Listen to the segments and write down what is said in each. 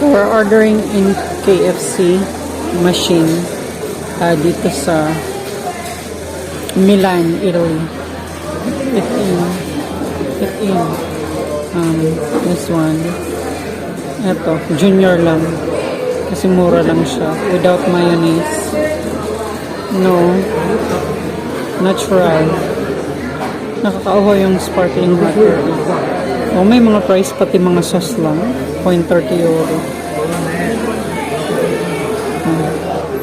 So we're ordering in KFC machine dito sa Milan, Italy. This one. Ito, junior lang. Kasi mura lang siya. Without mayonnaise. No. Natural. Nakakauho yung sparkling water. Oh, may mga price pati mga sauce lang. 0.30 euro.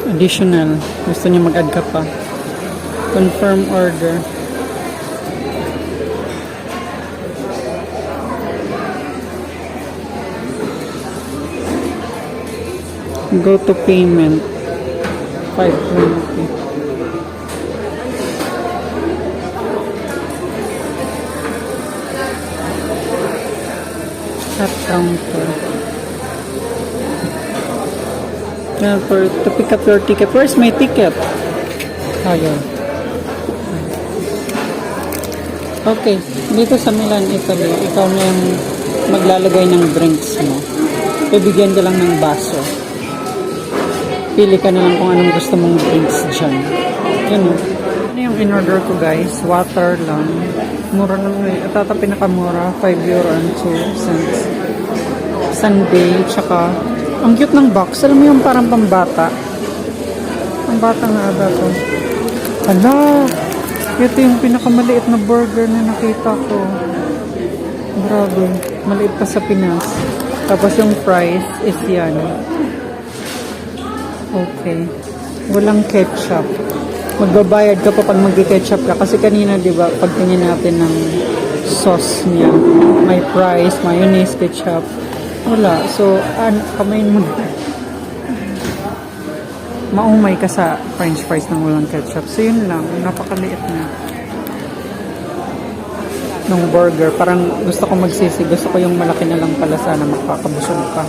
Additional. Gusto niya mag-add ka pa. Confirm order. Go to payment. 520. At counter. To pick up your ticket. Where's my ticket? Ayun. Okay. Dito sa Milan, Italy, ikaw na yung maglalagay ng drinks mo. Bibigyan ka lang ng baso. Pili ka na lang kung anong gusto mong drinks dyan. Yun o. Ano yung in-order ko guys? Water lang. Mura lang eh. At ata pinakamura. 5 euro and 2 cents. Sunday. Tsaka, ang cute ng box. Alam mo yung parang pambata. Ang bata nga ata to. Hala! Ito yung pinakamaliit na burger na nakita ko. Grabe. Maliit pa sa Pinas. Tapos yung price is yan. Okay. Walang ketchup. Magbabayad ka pa pag mag-ketchup ka. Kasi kanina, di ba, pagtingin natin ng sauce niya, may price, mayonnaise, ketchup. Wala. So, kamain mo. Maumay ka sa french fries ng walang ketchup. So, yun lang. Napakaliit na. Nung burger. Parang gusto ko magsisi. Gusto ko yung malaki na lang pala sana makakabusog ka.